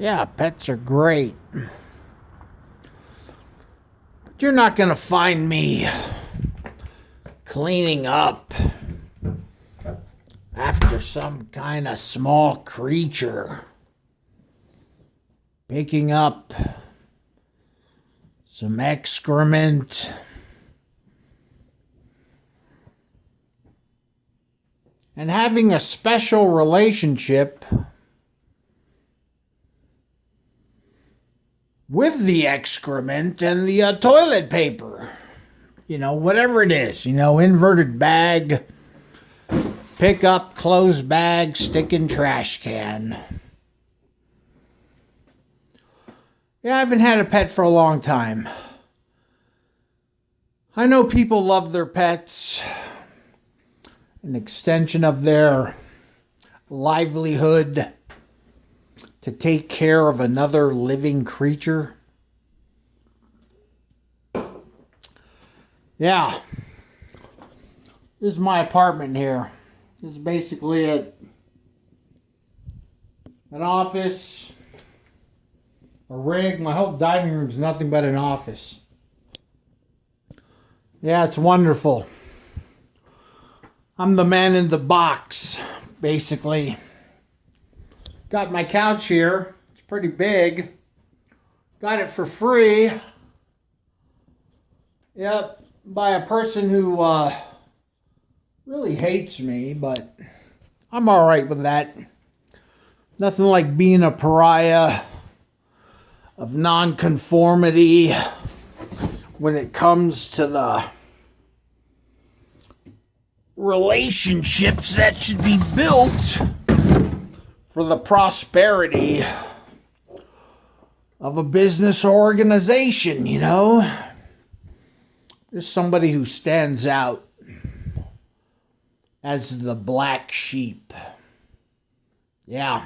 Yeah, pets are great. But you're not going to find me cleaning up after some kind of small creature. Picking up some excrement. And having a special relationship with the excrement and the toilet paper. You know, whatever it is. You know, inverted bag, pick up, closed bag, stick in trash can. Yeah, I haven't had a pet for a long time. I know people love their pets. An extension of their livelihood to take care of another living creature. Yeah. This is my apartment here. This is basically it. An office, a rig. My whole dining room is nothing but an office. Yeah, it's wonderful. I'm the man in the box, basically. Got my couch here. It's pretty big. Got it for free. Yep, by a person who really hates me, but I'm alright with that. Nothing like being a pariah of nonconformity when it comes to the relationships that should be built for the prosperity of a business organization, you know? There's somebody who stands out as the black sheep. Yeah.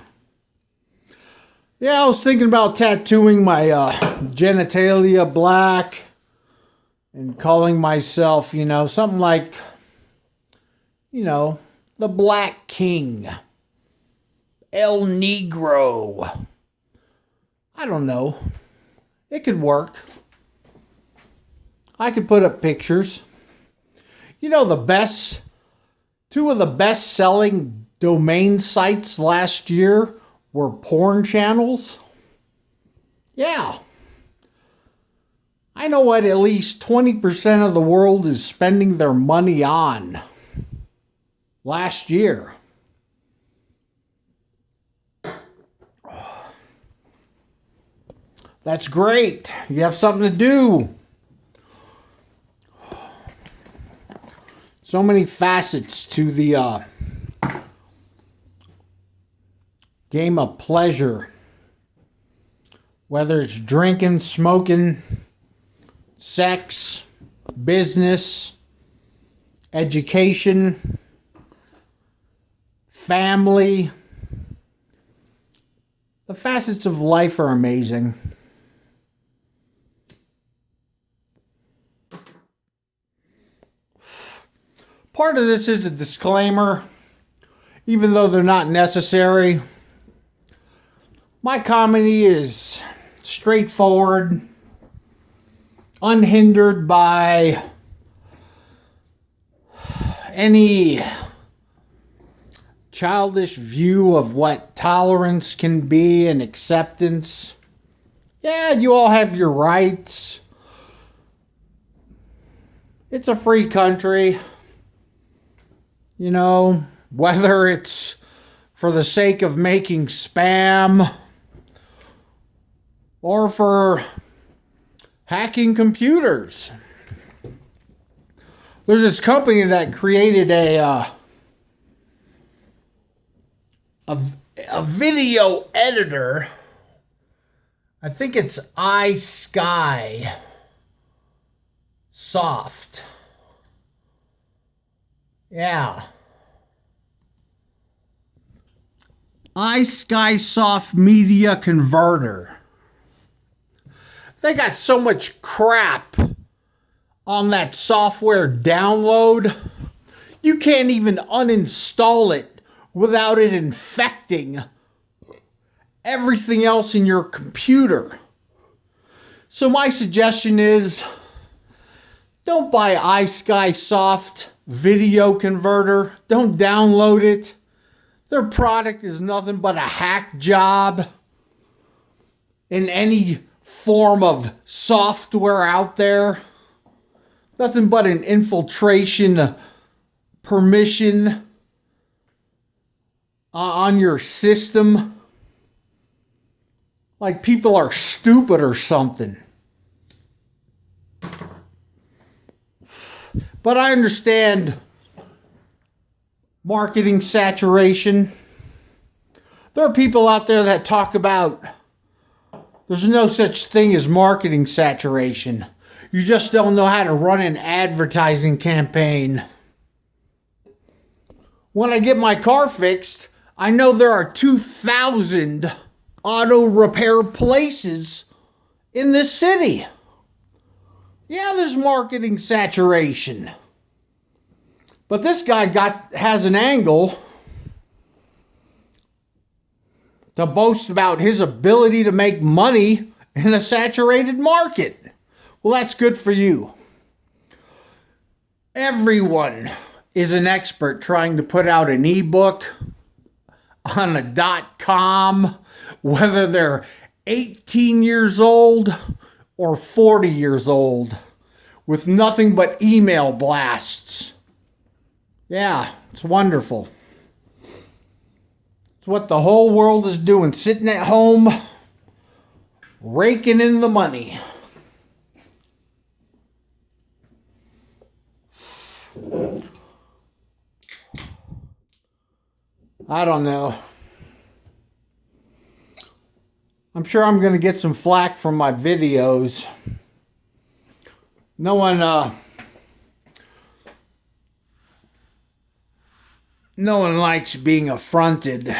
Yeah, I was thinking about tattooing my genitalia black and calling myself, you know, something like, you know, the Black King. El Negro. I don't know. It could work. I could put up pictures. You know, two of the best-selling domain sites last year were porn channels. Yeah. I know what at least 20% of the world is spending their money on last year. That's great. You have something to do. So many facets to the game of pleasure. Whether it's drinking, smoking, sex, business, education, family. The facets of life are amazing. Part of this is a disclaimer, even though they're not necessary. My comedy is straightforward, unhindered by any childish view of what tolerance can be and acceptance. Yeah, you all have your rights. It's a free country. You know, whether it's for the sake of making spam or for hacking computers. There's this company that created a video editor. I think it's iSky Soft. Yeah. iSkysoft Media Converter. They got so much crap on that software download, you can't even uninstall it without it infecting everything else in your computer. So my suggestion is, don't buy iSkySoft video converter. Don't download it. Their product is nothing but a hack job in any form of software out there. Nothing but an infiltration permission on your system. Like people are stupid or something. But I understand marketing saturation. There are people out there that talk about there's no such thing as marketing saturation. You just don't know how to run an advertising campaign. When I get my car fixed, I know there are 2,000 auto repair places in this city. Yeah, there's marketing saturation. But this guy has an angle to boast about his ability to make money in a saturated market. Well, that's good for you. Everyone is an expert trying to put out an ebook on a .com, whether they're 18 years old or 40 years old, with nothing but email blasts. Yeah, it's wonderful. It's what the whole world is doing, sitting at home, raking in the money. I don't know. I'm sure I'm going to get some flack from my videos. No one likes being affronted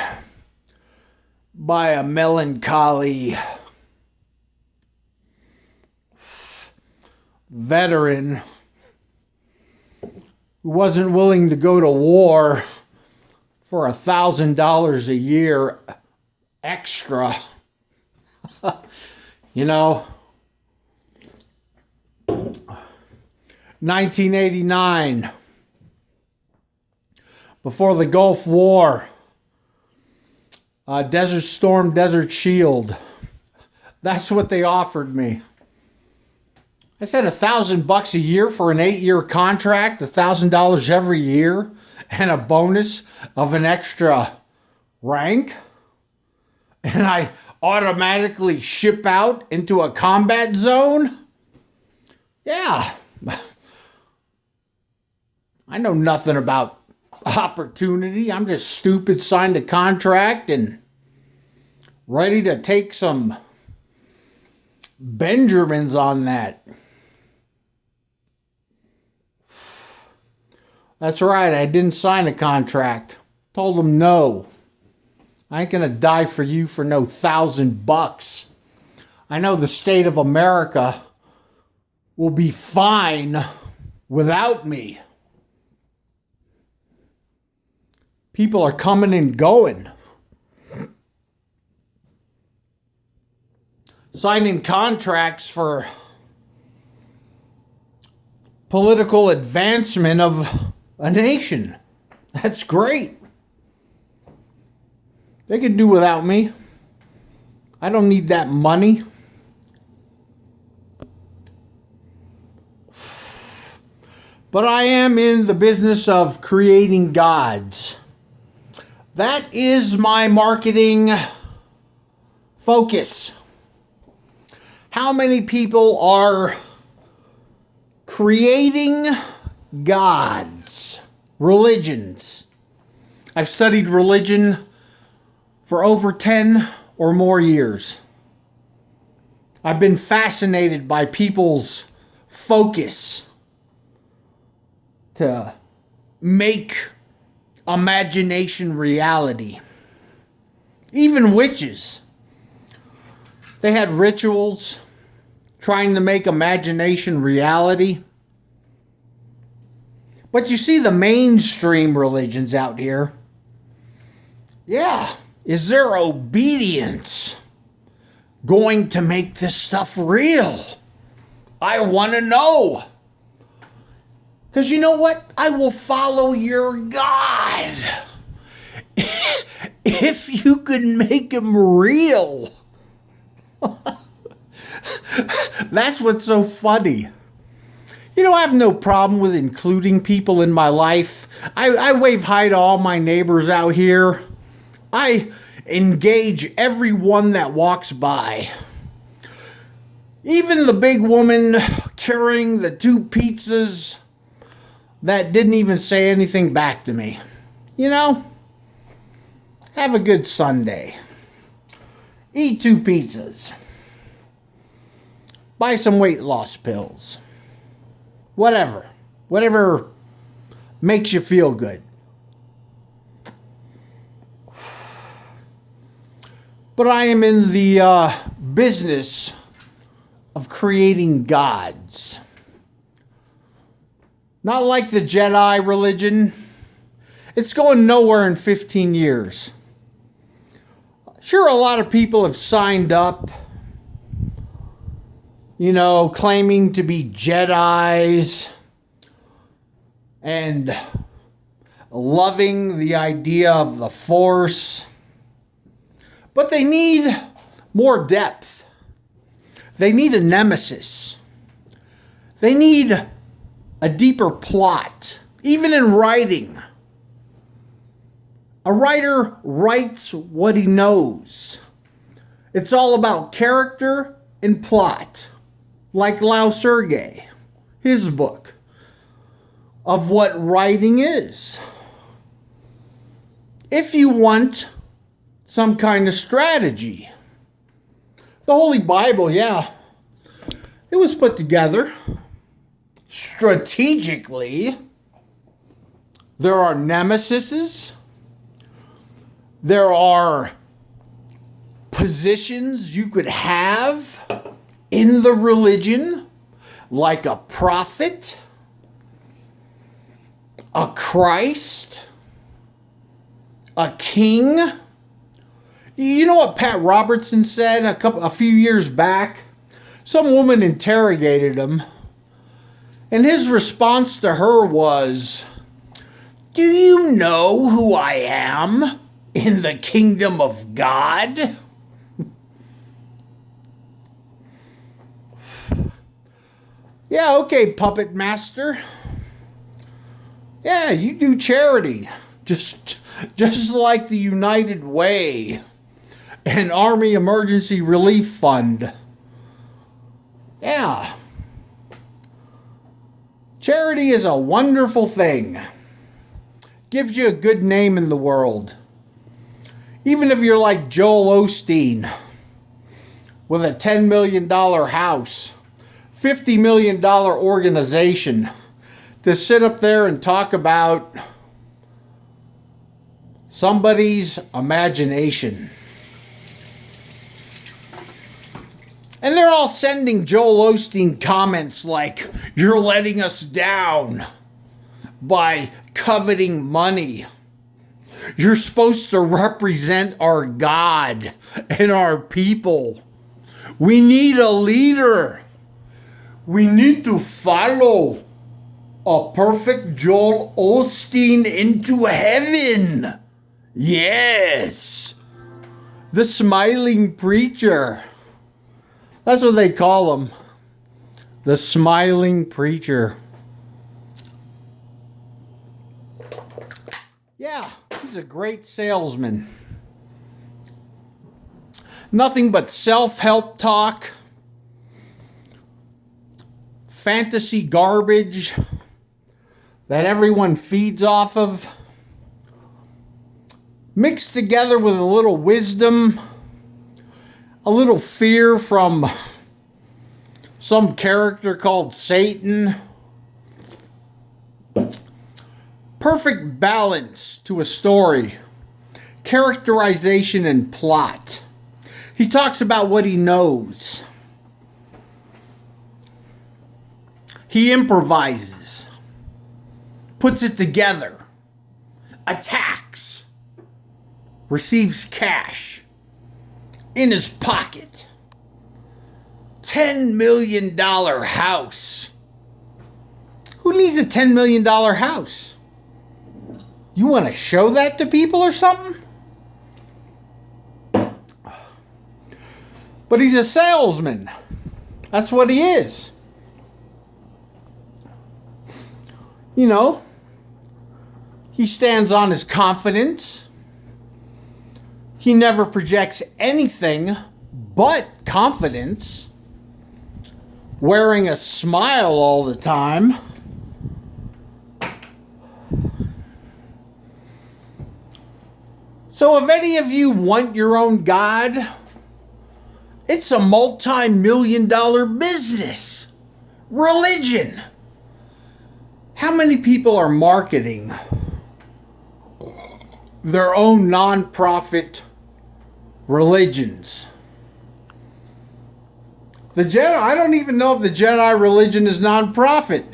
by a melancholy veteran who wasn't willing to go to war for $1,000 a year extra. You know, 1989, before the Gulf War, Desert Storm, Desert Shield. That's what they offered me. I said $1,000 a year for an 8-year contract, $1,000 every year, and a bonus of an extra rank. And I automatically ship out into a combat zone? Yeah. I know nothing about opportunity. I'm just stupid, signed a contract and ready to take some Benjamins on that. That's right, I didn't sign a contract. Told them no. I ain't gonna die for you for no $1,000. I know the state of America will be fine without me. People are coming and going. Signing contracts for political advancement of a nation. That's great. They can do without me. I don't need that money. But I am in the business of creating gods. That is my marketing focus. How many people are creating gods, religions? I've studied religion for over 10 or more years. I've been fascinated by people's focus to make imagination reality. Even witches. They had rituals trying to make imagination reality. But you see the mainstream religions out here. Yeah, Is their obedience going to make this stuff real? I want to know. Because you know what? I will follow your God. If you could make him real. That's what's so funny. You know, I have no problem with including people in my life. I wave hi to all my neighbors out here. I engage everyone that walks by. Even the big woman carrying the 2 pizzas that didn't even say anything back to me. You know, have a good Sunday. Eat 2 pizzas. Buy some weight loss pills. Whatever. Whatever makes you feel good. But I am in the business of creating gods. Not like the Jedi religion. It's going nowhere in 15 years. Sure, a lot of people have signed up, you know, claiming to be Jedis and loving the idea of the Force. But they need more depth. They need a nemesis. They need a deeper plot. Even in writing. A writer writes what he knows. It's all about character and plot. Like Lao Sergey, his book of what writing is. If you want some kind of strategy. The Holy Bible, yeah, it was put together strategically. There are nemesises. There are positions you could have in the religion, like a prophet, a Christ, a king. You know what Pat Robertson said a few years back? Some woman interrogated him, and his response to her was, "Do you know who I am in the kingdom of God?" Yeah, okay, puppet master. Yeah, you do charity. Just like the United Way and Army Emergency Relief Fund. Yeah. Charity is a wonderful thing. Gives you a good name in the world. Even if you're like Joel Osteen with a $10 million house, $50 million organization, to sit up there and talk about somebody's imagination. And they're all sending Joel Osteen comments like, "You're letting us down by coveting money. You're supposed to represent our God and our people. We need a leader. We need to follow a perfect Joel Osteen into heaven. Yes. The smiling preacher." That's what they call him. The smiling preacher. Yeah, he's a great salesman. Nothing but self-help talk. Fantasy garbage that everyone feeds off of. Mixed together with a little wisdom. A little fear from some character called Satan. Perfect balance to a story. Characterization and plot. He talks about what he knows. He improvises. Puts it together. Attacks. receives cash in his pocket. $10 million house. Who needs a $10 million house? You want to show that to people or something? But he's a salesman. That's what he is. You know, he stands on his confidence. He never projects anything but confidence. Wearing a smile all the time. So if any of you want your own God, it's a multi-million-dollar business. Religion. How many people are marketing their own non-profit religions? The Jedi, I don't even know if the Jedi religion is non-profit.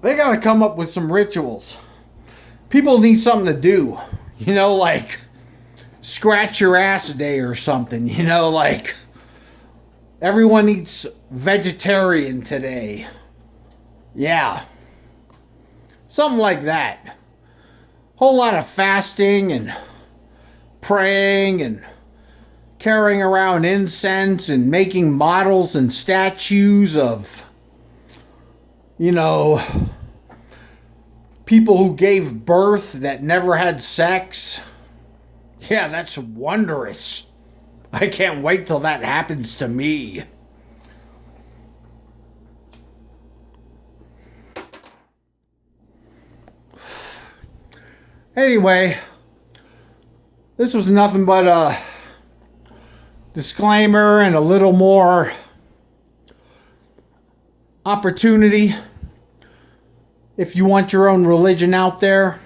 They got to come up with some rituals. People need something to do. You know, like scratch your ass day or something. You know, like everyone eats vegetarian today. Yeah. Something like that. Whole lot of fasting and praying and carrying around incense and making models and statues of, you know, people who gave birth that never had sex. Yeah, that's wondrous. I can't wait till that happens to me. Anyway, this was nothing but a disclaimer and a little more opportunity. If you want your own religion out there,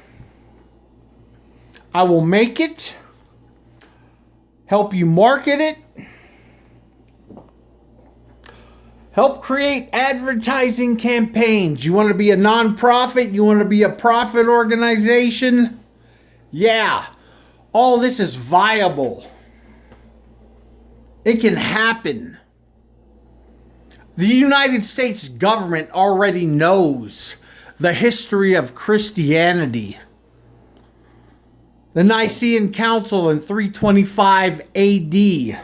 I will make it, help you market it, help create advertising campaigns. You want to be a nonprofit? You want to be a profit organization? Yeah, all this is viable. It can happen. The United States government already knows the history of Christianity. The Nicene Council in 325 AD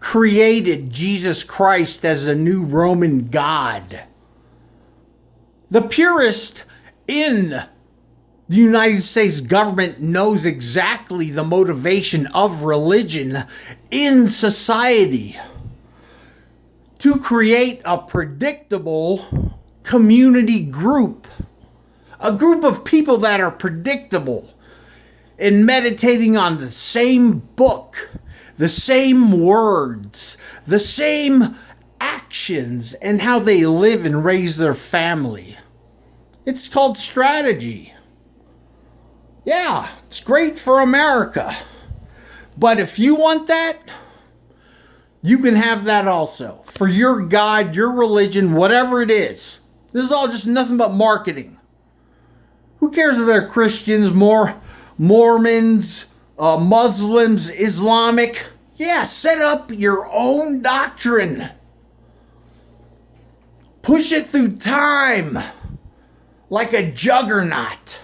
created Jesus Christ as the new Roman God. The purist in the United States government knows exactly the motivation of religion in society to create a predictable community group, a group of people that are predictable in meditating on the same book, the same words, the same actions, and how they live and raise their family. It's called strategy. Yeah, it's great for America. But if you want that, you can have that also. For your God, your religion, whatever it is. This is all just nothing but marketing. Who cares if they're Christians, Mormons, Muslims, Islamic? Yeah, set up your own doctrine. Push it through time like a juggernaut.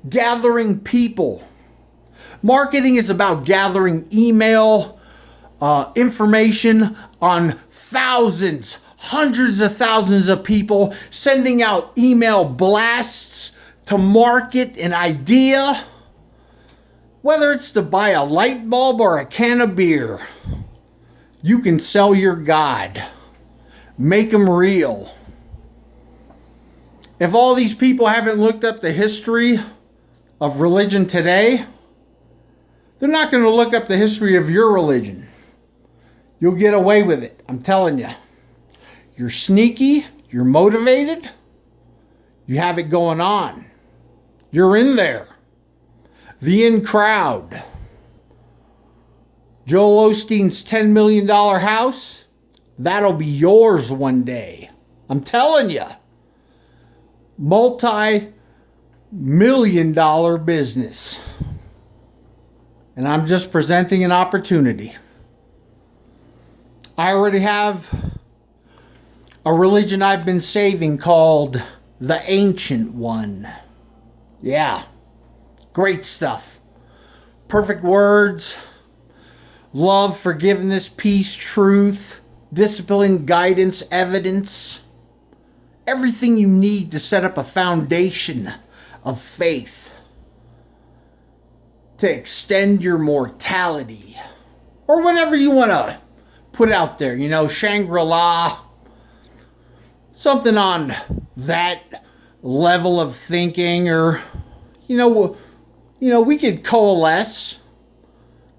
Gathering people. Marketing is about gathering email information on thousands, hundreds of thousands of people, sending out email blasts to market an idea, whether it's to buy a light bulb or a can of beer. You can sell your God. Make them real. If all these people haven't looked up the history of religion today, they're not going to look up the history of your religion. You'll get away with it. I'm telling you. You're sneaky. You're motivated. You have it going on. You're in there. The in crowd. Joel Osteen's $10 million house, that'll be yours one day. I'm telling you. Multi-million multi-million-dollar business. And I'm just presenting an opportunity. I already have a religion I've been saving called the Ancient One. Yeah, great stuff. Perfect words, love, forgiveness, peace, truth, discipline, guidance, evidence. Everything you need to set up a foundation of faith to extend your mortality, or whatever you want to put out there, Shangri-La, something on that level of thinking, or we could coalesce,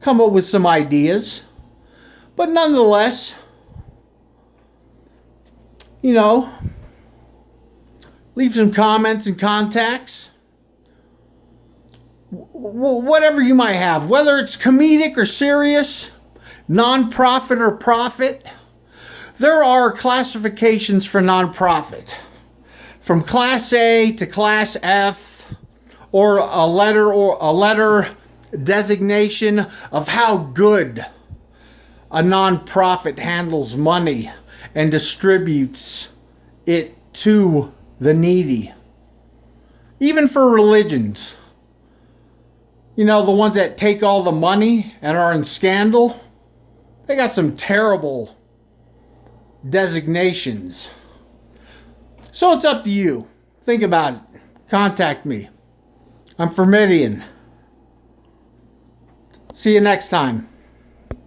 come up with some ideas, but nonetheless, leave some comments and contacts. Whatever you might have, whether it's comedic or serious, non-profit or profit. There are classifications for non-profit, from Class A to Class F, or a letter designation of how good a non-profit handles money and distributes it to the needy. Even for religions, the ones that take all the money and are in scandal, they got some terrible designations. So it's up to you. Think about it. Contact me. I'm Formidian. See you next time.